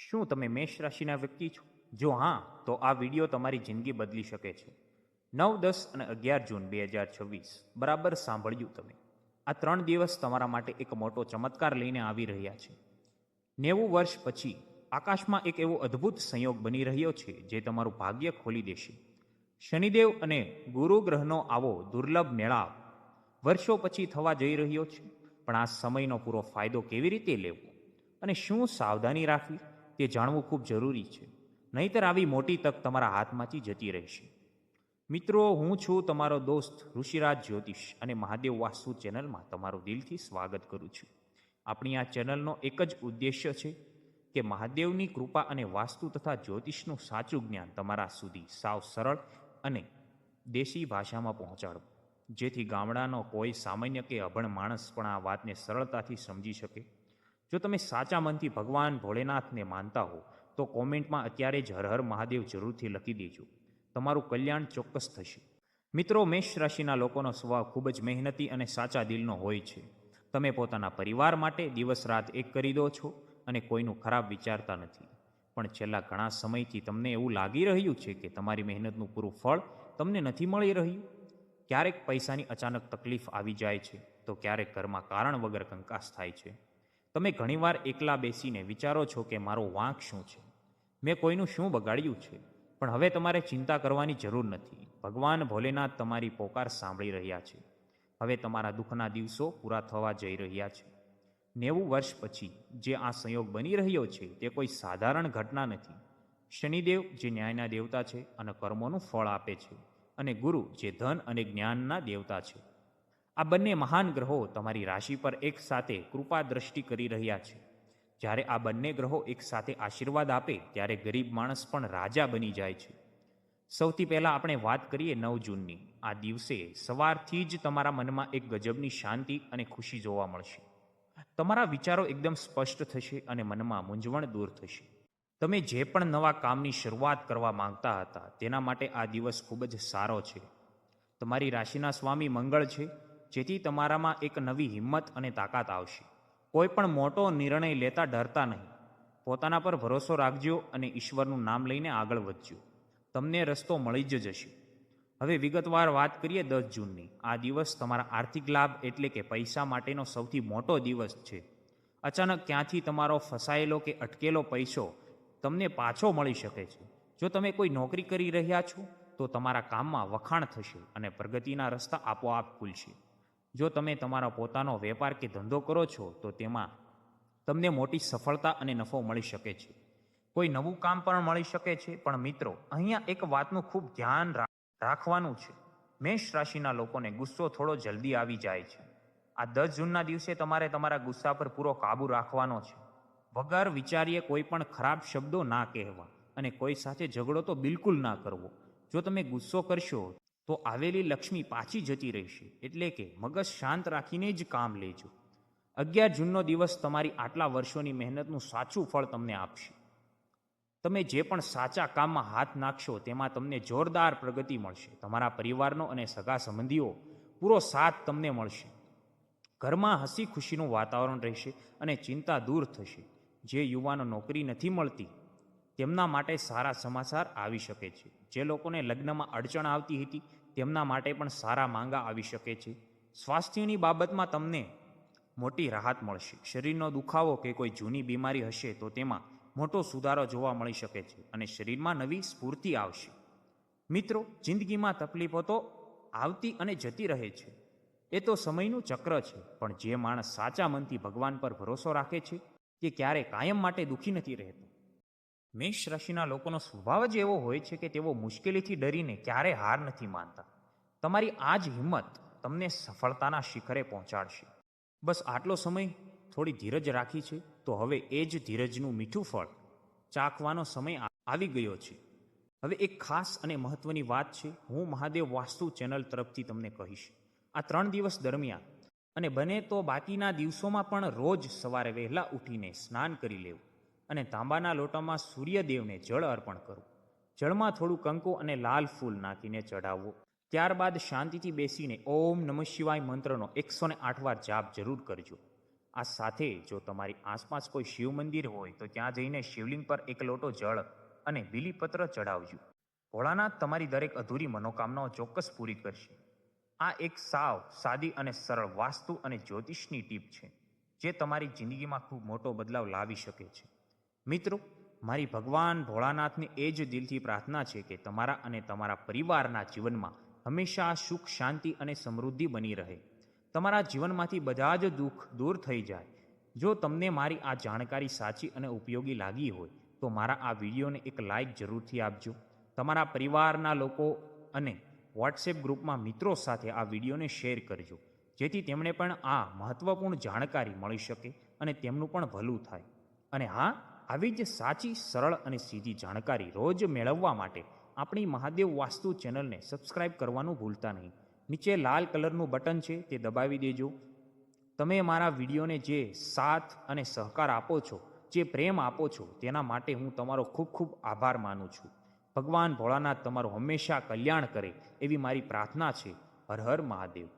શું તમે મેષ રાશિના વ્યક્તિ છો? જો હા, તો આ વિડીયો તમારી જિંદગી બદલી શકે છે. 9, 10 અને 11 જૂન 2026 બરાબર સાંભળ્યું તમે. આ 3 દિવસ તમારા માટે એક મોટો ચમત્કાર લઈને આવી રહ્યા છે. 90 વર્ષ પછી આકાશમાં એક એવો અદ્ભુત સંયોગ બની રહ્યો છે જે તમારું ભાગ્ય ખોલી દેશે. શનિદેવ અને ગુરુ ગ્રહનો આવો દુર્લભ મેળાપ વર્ષો પછી થવા જઈ રહ્યો છે. પણ આ સમયનો પૂરો ફાયદો કેવી રીતે લેવો અને શું સાવધાની રાખવી તે જાણવું ખૂબ જરૂરી છે. નહીંતર આવી મોટી તક તમારા હાથમાંથી જતી રહેશે. મિત્રો, હું છું તમારો દોસ્ત ઋષિરાજ જ્યોતિષ અને મહાદેવ વાસ્તુ ચેનલમાં તમારું દિલથી સ્વાગત કરું છું. આપણી આ ચેનલનો એક જ ઉદ્દેશ્ય છે કે મહાદેવની કૃપા અને વાસ્તુ તથા જ્યોતિષનું સાચું જ્ઞાન તમારા સુધી સાવ સરળ અને દેશી ભાષામાં પહોંચાડવું, જેથી ગામડાનો કોઈ સામાન્ય કે અભણ માણસ પણ આ વાતને સરળતાથી સમજી શકે. જો તમે સાચા મનથી ભગવાન ભોળેનાથને માનતા હો તો કોમેન્ટમાં અત્યારે જ હર હર મહાદેવ જરૂરથી લખી દેજો. તમારું કલ્યાણ ચોક્કસ થશે. મિત્રો, મેષ રાશિના લોકોનો સ્વભાવ ખૂબ જ મહેનતી અને સાચા દિલનો હોય છે. તમે પોતાના પરિવાર માટે દિવસ રાત એક કરી દો છો અને કોઈનું ખરાબ વિચારતા નથી. પણ છેલ્લા ઘણા સમયથી તમને એવું લાગી રહ્યું છે કે તમારી મહેનતનું પૂરું ફળ તમને નથી મળી રહ્યું. ક્યારેક પૈસાની અચાનક તકલીફ આવી જાય છે, તો ક્યારેક ઘરમાં કારણ વગર કંકાસ થાય છે. તમે ઘણીવાર એકલા બેસીને વિચારો છો કે મારો વાંક શું છે, મેં કોઈનું શું બગાડ્યું છે. પણ હવે તમારે ચિંતા કરવાની જરૂર નથી. ભગવાન ભોલેનાથ તમારી પોકાર સાંભળી રહ્યા છે. હવે તમારા દુઃખના દિવસો પૂરા થવા જઈ રહ્યા છે. 90 વર્ષ પછી જે આ સંયોગ બની રહ્યો છે તે કોઈ સાધારણ ઘટના નથી. શનિદેવ જે ન્યાયના દેવતા છે અને કર્મોનું ફળ આપે છે, અને ગુરુ જે ધન અને જ્ઞાનના દેવતા છે, આ બંને મહાન ગ્રહો તમારી રાશિ પર એક સાથે કૃપા દ્રષ્ટિ કરી રહ્યા છે. જ્યારે આ બંને ગ્રહો એક સાથે આશીર્વાદ આપે ત્યારે ગરીબ માણસ પણ રાજા બની જાય છે. સૌથી પહેલાં આપણે વાત કરીએ 9 જૂનની. આ દિવસે સવારથી જ તમારા મનમાં એક ગજબની શાંતિ અને ખુશી જોવા મળશે. તમારા વિચારો એકદમ સ્પષ્ટ થશે અને મનમાં મૂંઝવણ દૂર થશે. તમે જે પણ નવા કામની શરૂઆત કરવા માંગતા હતા તેના માટે આ દિવસ ખૂબ જ સારો છે. તમારી રાશિના સ્વામી મંગળ છે, જેથી તમારામાં એક નવી હિંમત અને તાકાત આવશે. કોઈ પણ મોટો નિર્ણય લેતા ડરતા નહીં. પોતાના પર ભરોસો રાખજો અને ઈશ્વરનું નામ લઈને આગળ વધજો. તમને રસ્તો મળી જ જશે. હવે વિગતવાર વાત કરીએ 10 જૂનની. આ દિવસ તમારા આર્થિક લાભ એટલે કે પૈસા માટેનો સૌથી મોટો દિવસ છે. અચાનક ક્યાંથી તમારો ફસાયેલો કે અટકેલો પૈસો તમને પાછો મળી શકે છે. જો તમે કોઈ નોકરી કરી રહ્યા છો તો તમારા કામમાં વખાણ થશે અને પ્રગતિના રસ્તા આપોઆપ ખુલશે. જો તમે તમારો પોતાનો વેપાર કે ધંધો કરો છો તો તેમાં તમને મોટી સફળતા અને નફો મળી શકે છે. કોઈ નવું કામ પણ મળી શકે છે. પણ મિત્રો, અહીંયા એક વાતનું ખૂબ ધ્યાન રાખવાનું છે. મેષ રાશિના લોકોને ગુસ્સો થોડો જલ્દી આવી જાય છે. આ 10 જૂનના દિવસે તમારે તમારા ગુસ્સા પર પૂરો કાબૂ રાખવાનો છે. વગર વિચારીએ કોઈ પણ ખરાબ શબ્દો ના કહેવા અને કોઈ સાથે ઝઘડો તો બિલકુલ ના કરવો. જો તમે ગુસ્સો કરશો તો આવેલી લક્ષ્મી પાછી જતી રહેશે. એટલે કે મગજ શાંત રાખીને જ કામ લેજો. 11 જૂનનો દિવસ તમારી આટલા વર્ષોની મહેનતનું સાચું ફળ તમને આપશે. તમે જે પણ સાચા કામમાં હાથ નાખશો તેમાં તમને જોરદાર પ્રગતિ મળશે. તમારા પરિવારનો અને સગા સંબંધીઓ પૂરો સાથ તમને મળશે. ઘરમાં હસી ખુશીનું વાતાવરણ રહેશે અને ચિંતા દૂર થશે. જે યુવાનો નોકરી નથી મળતી તેમના માટે સારા સમાચાર આવી શકે છે. જે લોકોને લગ્નમાં અડચણ આવતી હતી તેમના માટે પણ સારા માંગા આવી શકે છે. સ્વાસ્થ્યની બાબતમાં તમને મોટી રાહત મળશે. શરીરનો દુખાવો કે કોઈ જૂની બીમારી હશે તો તેમાં મોટો સુધારો જોવા મળી શકે છે અને શરીરમાં નવી સ્ફૂર્તિ આવશે. મિત્રો, જિંદગીમાં તકલીફો તો આવતી અને જતી રહે છે. એ તો સમયનું ચક્ર છે. પણ જે માણસ સાચા મનથી ભગવાન પર ભરોસો રાખે છે તે ક્યારેય કાયમ માટે દુઃખી નથી રહેતો. મેષ રાશિના લોકોનો સ્વભાવ જ એવો હોય છે કે તેઓ મુશ્કેલીથી ડરીને ક્યારેય હાર નથી માનતા. તમારી આ જ હિંમત તમને સફળતાના શિખરે પહોંચાડશે. બસ આટલો સમય થોડી ધીરજ રાખી છે તો હવે એ જ ધીરજનું મીઠું ફળ ચાખવાનો સમય આવી ગયો છે. હવે એક ખાસ અને મહત્વની વાત છે, હું મહાદેવ વાસ્તુ ચેનલ તરફથી તમને કહીશ. આ 3 દિવસ દરમિયાન અને બને તો બાકીના દિવસોમાં પણ રોજ સવારે વહેલા ઉઠીને સ્નાન કરી લેવું અને તાંબાના લોટામાં સૂર્યદેવને જળ અર્પણ કરવું. જળમાં થોડું કંકુ અને લાલ ફૂલ નાખીને ચઢાવવું. ત્યારબાદ શાંતિથી બેસીને ઓમ નમઃ શિવાય મંત્રનો 108 વાર જાપ જરૂર કરજો. આ સાથે જો તમારી આસપાસ કોઈ શિવ મંદિર હોય તો ત્યાં જઈને શિવલિંગ પર એક લોટો જળ અને બીલીપત્ર ચડાવજો. ભોળાનાથ તમારી દરેક અધૂરી મનોકામનાઓ ચોક્કસ પૂરી કરશે. આ એક સાવ સાદી અને સરળ વાસ્તુ અને જ્યોતિષની ટીપ છે જે તમારી જિંદગીમાં ખૂબ મોટો બદલાવ લાવી શકે છે. મિત્રો, મારી ભગવાન ભોળાનાથને એ જ દિલથી પ્રાર્થના છે કે તમારા અને તમારા પરિવારના જીવનમાં હંમેશા સુખ, શાંતિ અને સમૃદ્ધિ બની રહે. તમારા જીવનમાંથી બધા જ દુઃખ દૂર થઈ જાય. જો તમને મારી આ જાણકારી સાચી અને ઉપયોગી લાગી હોય તો મારા આ વિડીયોને એક લાઈક જરૂરથી આપજો. તમારા પરિવારના લોકો અને વોટ્સએપ ગ્રુપમાં મિત્રો સાથે આ વિડીયોને શેર કરજો, જેથી તેમને પણ આ મહત્વપૂર્ણ જાણકારી મળી શકે અને તેમનું પણ ભલું થાય. અને હા, આવી જ સાચી, સરળ અને સીધી જાણકારી રોજ મેળવવા માટે આપણી મહાદેવ વાસ્તુ ચેનલને સબસ્ક્રાઇબ કરવાનું ભૂલતા નહીં. નીચે લાલ કલરનું બટન છે, તે દબાવી દેજો. તમે મારા વિડીયોને જે સાથ અને સહકાર આપો છો, જે પ્રેમ આપો છો, તેના માટે હું તમારો ખૂબ ખૂબ આભાર માનું છું. ભગવાન ભોળાનાથ તમારું હંમેશા કલ્યાણ કરે એવી મારી પ્રાર્થના છે. હર હર મહાદેવ.